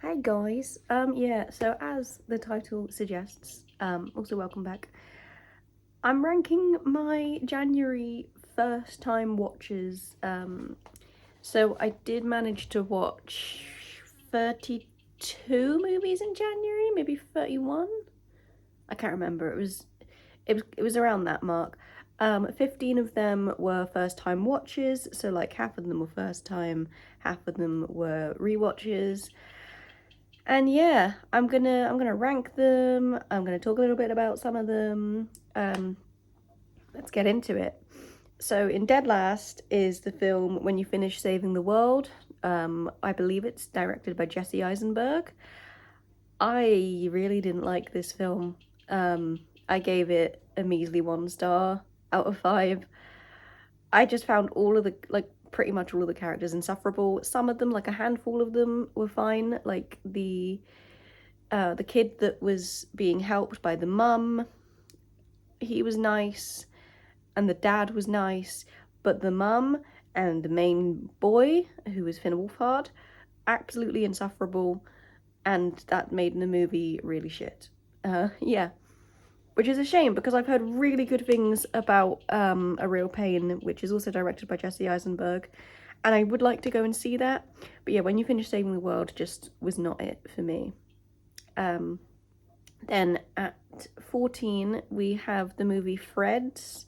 Hi guys. Yeah, so as the title suggests, also welcome back. I'm ranking my January first time watches. So I did manage to watch 32 movies in January, maybe 31. I can't remember. It was around that mark. 15 of them were first time watches, so like half of them were first time, half of them were rewatches. And yeah, I'm gonna rank them. I'm gonna talk a little bit about some of them. Let's get into it. So in dead last is the film When You Finish Saving the World. I believe it's directed by Jesse Eisenberg. I really didn't like this film. I gave it a measly 1 star out of 5. I just found all of the pretty much all of the characters insufferable. Some of them, like a handful of them, were fine. Like the kid that was being helped by the mum, he was nice, and the dad was nice, but the mum and the main boy, who was Finn Wolfhard, absolutely insufferable, and that made the movie really shit. Yeah, which is a shame because I've heard really good things about A Real Pain, which is also directed by Jesse Eisenberg, and I would like to go and see that. But yeah, When You Finish Saving the World just was not it for me. Then at 14, we have the movie Freds,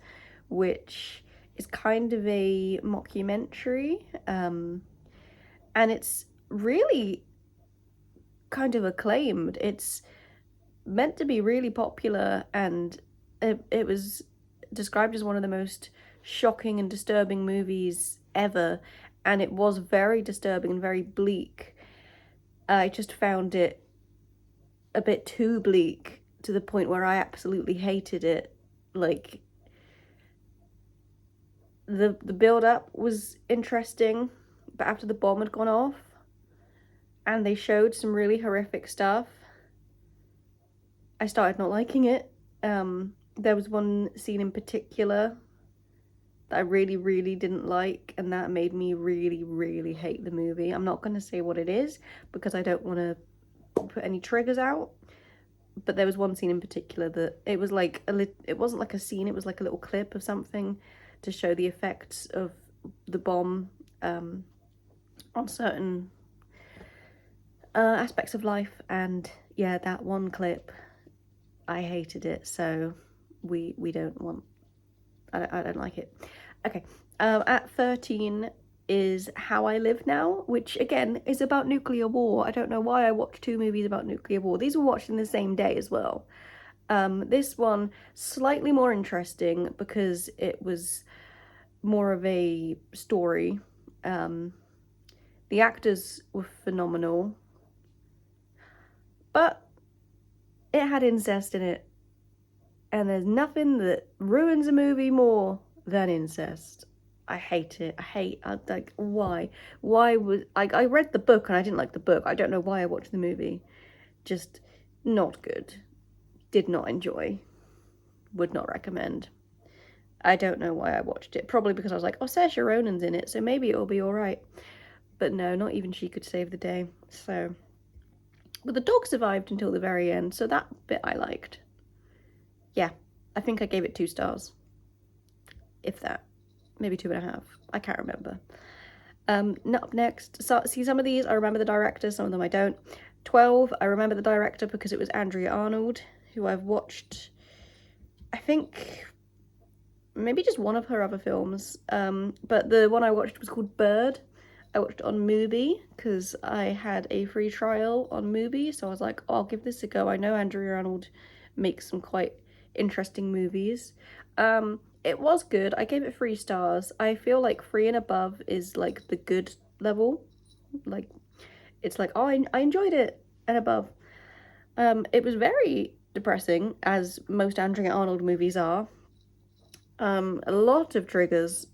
which is kind of a mockumentary. And it's really kind of acclaimed. It's meant to be really popular, and it was described as one of the most shocking and disturbing movies ever. And it was very disturbing and very bleak. I just found it a bit too bleak to the point where I absolutely hated it. Like the build up was interesting, but after the bomb had gone off and they showed some really horrific stuff, I started not liking it. There was one scene in particular that I really, really didn't like, and that made me really, really hate the movie. I'm not going to say what it is because I don't want to put any triggers out. But there was one scene in particular that it was like it wasn't like a scene, it was like a little clip of something to show the effects of the bomb on certain aspects of life. And yeah, that one clip, I hated it, so we don't want, I don't like it. Okay, at 13 is How I Live Now, which again is about nuclear war. I don't know why I watched 2 movies about nuclear war. These were watched in the same day as well. This one slightly more interesting because it was more of a story. The actors were phenomenal, but it had incest in it, and there's nothing that ruins a movie more than incest. I hate it. I like, why was I read the book and I didn't like the book. I don't know why I watched the movie. Just not good. Did not enjoy. Would not recommend. I don't know why I watched it. Probably because I was like, oh, Saoirse Ronan's in it, so maybe it'll be all right. But no, not even she could save the day. So, but the dog survived until the very end, so that bit I liked. Yeah, I think I gave it 2 stars, if that, maybe 2.5. I can't remember. Up next, so see, some of these I remember the director, some of them I don't. 12, I remember the director because it was Andrea Arnold, who I've watched, I think, maybe just one of her other films. But the one I watched was called Bird. I watched it on Mubi because I had a free trial on Mubi, so I was like, oh, I'll give this a go. I know Andrea Arnold makes some quite interesting movies. It was good. I gave it 3 stars. I feel like 3 and above is like the good level. Like, it's like, oh, I enjoyed it, and above. It was very depressing, as most Andrea Arnold movies are. A lot of triggers.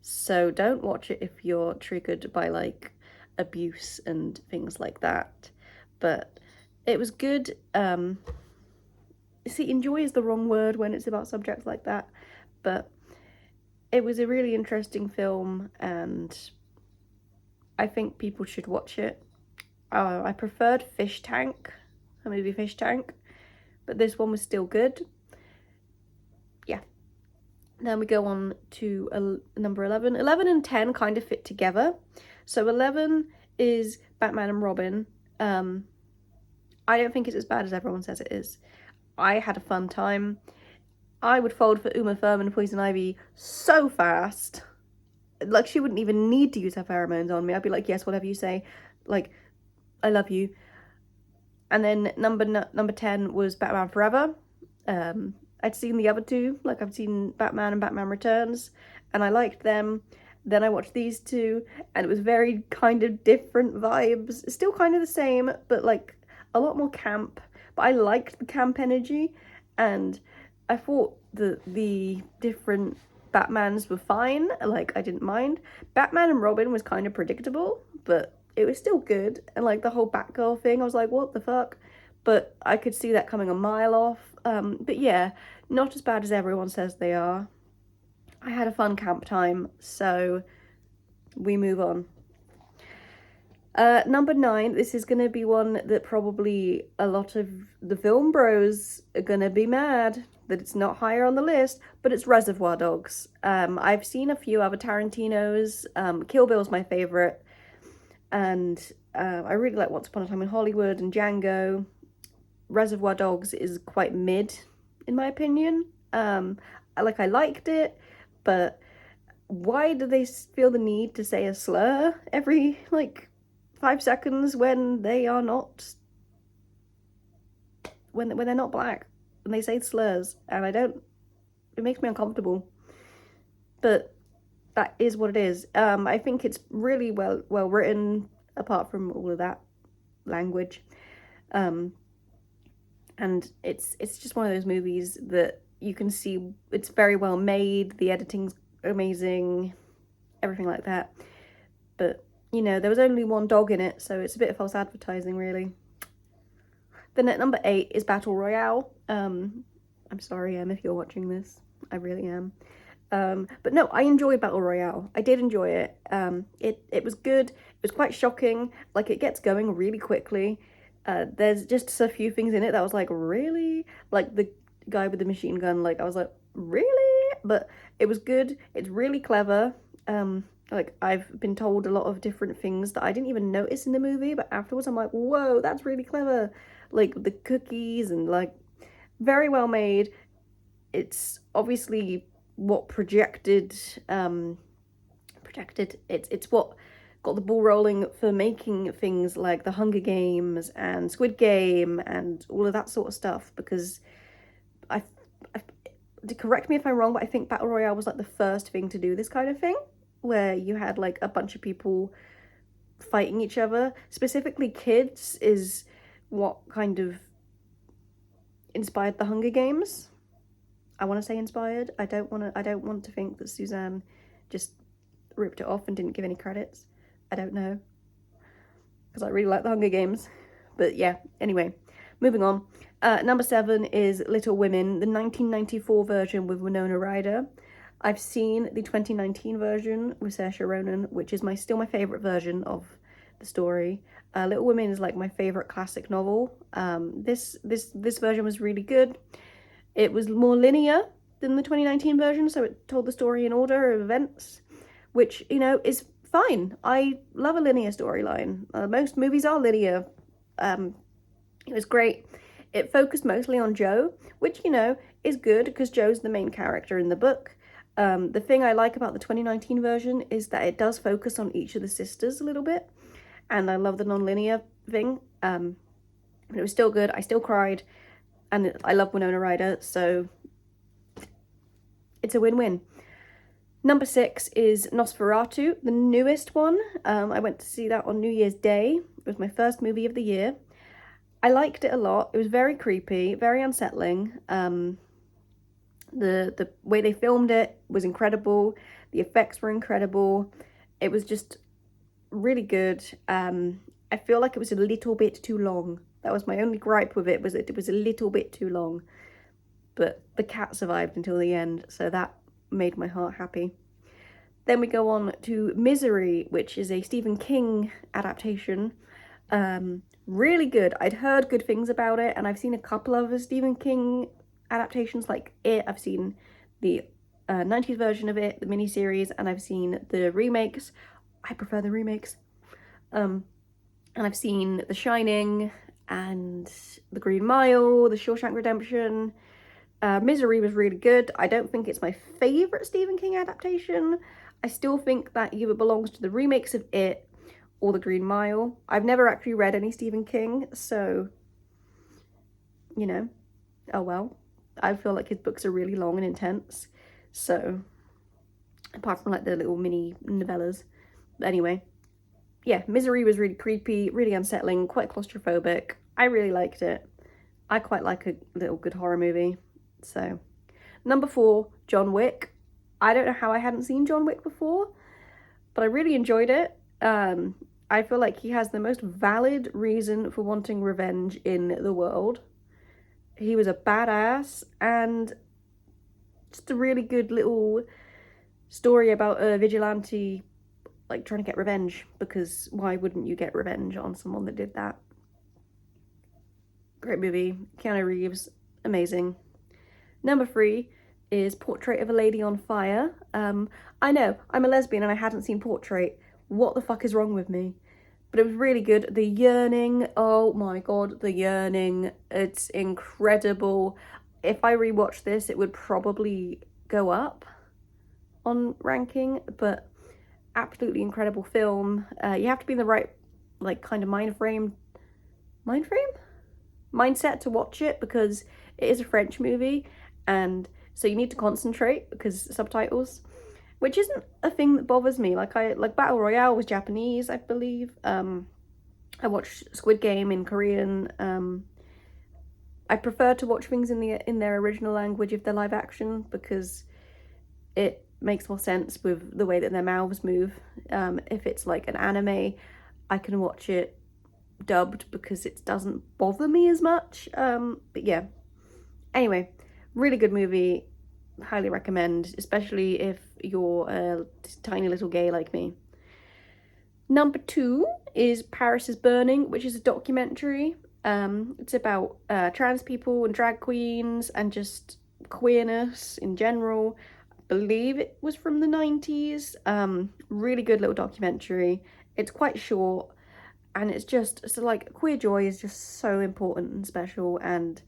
So don't watch it if you're triggered by like abuse and things like that. But it was good. See, enjoy is the wrong word when it's about subjects like that, but it was a really interesting film, and I think people should watch it. I preferred Fish Tank, the movie Fish Tank, but this one was still good. Yeah. Then we go on to number 11. 11 and 10 kind of fit together. So 11 is Batman and Robin. I don't think it's as bad as everyone says it is. I had a fun time. I would fold for Uma Thurman and Poison Ivy so fast. Like, she wouldn't even need to use her pheromones on me. I'd be like, yes, whatever you say. Like, I love you. And then number 10 was Batman Forever. I'd seen the other two, like I've seen Batman and Batman Returns, and I liked them. Then I watched these two, and it was very kind of different vibes. Still kind of the same, but like a lot more camp. But I liked the camp energy, and I thought the different Batmans were fine. Like, I didn't mind. Batman and Robin was kind of predictable, but it was still good. And like the whole Batgirl thing, I was like, what the fuck? But I could see that coming a mile off. But yeah, not as bad as everyone says they are. I had a fun camp time, so we move on. Number 9, this is going to be one that probably a lot of the film bros are going to be mad that it's not higher on the list, but it's Reservoir Dogs. I've seen a few other Tarantino's. Kill Bill's my favourite, and I really like Once Upon a Time in Hollywood and Django. Reservoir Dogs is quite mid, in my opinion. I liked it, but why do they feel the need to say a slur every, 5 seconds when they are not, when they're not black, and they say slurs, and it makes me uncomfortable. But that is what it is. I think it's really well written, apart from all of that language. And it's just one of those movies that you can see it's very well made, the editing's amazing, everything like that. But, there was only one dog in it, so it's a bit of false advertising, really. Then at number 8 is Battle Royale. I'm sorry, if you're watching this. I really am. But no, I enjoyed Battle Royale. I did enjoy it. It was good. It was quite shocking. Like, it gets going really quickly. There's just a few things in it that I was like, really? Like the guy with the machine gun, I was like, really? But it was good. It's really clever. I've been told a lot of different things that I didn't even notice in the movie, but afterwards I'm like, whoa, that's really clever. Like the cookies and very well made. It's obviously what projected, it's what got the ball rolling for making things like the Hunger Games and Squid Game and all of that sort of stuff, because I correct me if I'm wrong, but I think Battle Royale was the first thing to do this kind of thing, where you had a bunch of people fighting each other. Specifically kids is what kind of inspired the Hunger Games. I want to say inspired. I don't want to think that Suzanne just ripped it off and didn't give any credits. I don't know, because I really like the Hunger Games. But yeah, anyway, moving on. Number 7 is Little Women, the 1994 version with Winona Ryder. I've seen the 2019 version with Saoirse Ronan, which is still my favourite version of the story. Little Women is my favourite classic novel. This version was really good. It was more linear than the 2019 version, so it told the story in order of events, which, is fine. I love a linear storyline. Most movies are linear. It was great. It focused mostly on Jo, which, is good because Jo's the main character in the book. The thing I like about the 2019 version is that it does focus on each of the sisters a little bit, and I love the non-linear thing. But it was still good. I still cried, and I love Winona Ryder, so it's a win-win. Number 6 is Nosferatu, the newest one. I went to see that on New Year's Day. It was my first movie of the year. I liked it a lot. It was very creepy, very unsettling. The way they filmed it was incredible. The effects were incredible. It was just really good. I feel like it was a little bit too long. That was my only gripe with it, was that it was a little bit too long. But the cat survived until the end, so that made my heart happy. Then we go on to Misery, which is a Stephen King adaptation. Really good. I'd heard good things about it, and I've seen a couple of Stephen King adaptations like It. I've seen the 90s version of it, the miniseries, and I've seen the remakes. I prefer the remakes. And I've seen The Shining and The Green Mile, The Shawshank Redemption. Misery was really good. I don't think it's my favourite Stephen King adaptation. I still think that either belongs to the remakes of It or The Green Mile. I've never actually read any Stephen King, so, you know, oh well. I feel like his books are really long and intense, so, apart from like the little mini novellas. But anyway, yeah, Misery was really creepy, really unsettling, quite claustrophobic. I really liked it. I quite like a little good horror movie. So, number 4, John Wick. I don't know how I hadn't seen John Wick before, but I really enjoyed it. I feel like he has the most valid reason for wanting revenge in the world. He was a badass, and just a really good little story about a vigilante like trying to get revenge, because why wouldn't you get revenge on someone that did that? Great movie. Keanu Reeves, amazing. Number 3 is Portrait of a Lady on Fire. I know, I'm a lesbian and I hadn't seen Portrait. What the fuck is wrong with me? But it was really good. The yearning, oh my god, the yearning. It's incredible. If I rewatch this, it would probably go up on ranking, but absolutely incredible film. You have to be in the right, like, kind of mindset to watch it, because it is a French movie, and so you need to concentrate because subtitles, which isn't a thing that bothers me. Like Battle Royale was Japanese, I believe. I watched Squid Game in Korean. I prefer to watch things in their original language if they're live action, because it makes more sense with the way that their mouths move. If it's like an anime, I can watch it dubbed because it doesn't bother me as much. But yeah, anyway, really good movie. Highly recommend, especially if you're a tiny little gay like me. Number 2 is Paris is Burning, which is a documentary. It's about trans people and drag queens and just queerness in general. I believe it was from the 90s. Really good little documentary. It's quite short, and it's just, so like, queer joy is just so important and special, and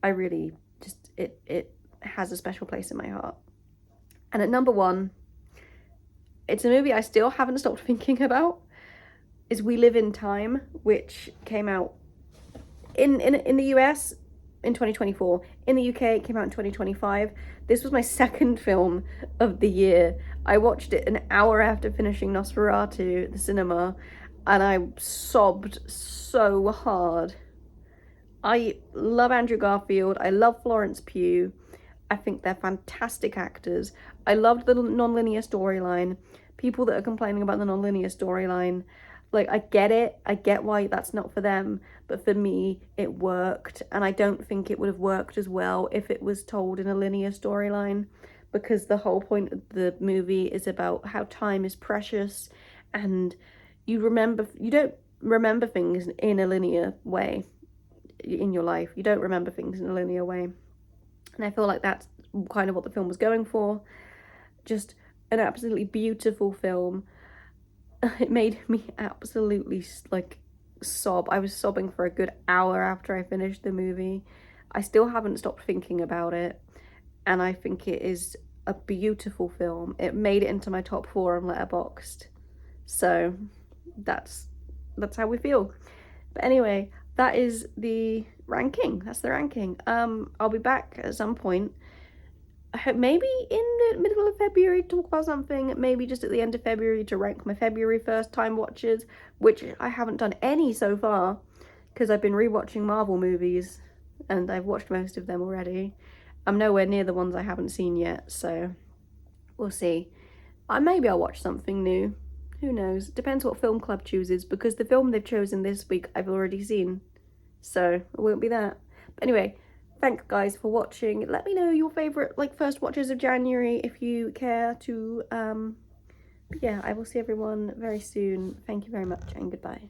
I really just, it has a special place in my heart. And at number 1, it's a movie I still haven't stopped thinking about, is We Live in Time, which came out in the US in 2024. In the UK, it came out in 2025. This was my second film of the year. I watched it an hour after finishing Nosferatu at the cinema, and I sobbed so hard. I love Andrew Garfield. I love Florence Pugh. I think they're fantastic actors. I loved the non-linear storyline. People that are complaining about the non-linear storyline, like, I get it. I get why that's not for them. But for me, it worked. And I don't think it would have worked as well if it was told in a linear storyline, because the whole point of the movie is about how time is precious, and you don't remember things in a linear way in your life. You don't remember things in a linear way. And I feel like that's kind of what the film was going for. Just an absolutely beautiful film. It made me absolutely, like, sob. I was sobbing for a good hour after I finished the movie. I still haven't stopped thinking about it, and I think it is a beautiful film. It made it into my top 4 on Letterboxd. So that's how we feel. But anyway, that is the ranking. That's the ranking. I'll be back at some point. I hope maybe in the middle of February to talk about something. Maybe just at the end of February to rank my February first time watches, which I haven't done any so far, because I've been rewatching Marvel movies and I've watched most of them already. I'm nowhere near the ones I haven't seen yet, so we'll see. Maybe I'll watch something new. Who knows? Depends what film club chooses, because the film they've chosen this week I've already seen, so it won't be that. But anyway, thanks guys for watching. Let me know your favourite, like, first watches of January if you care to. But yeah, I will see everyone very soon. Thank you very much, and goodbye.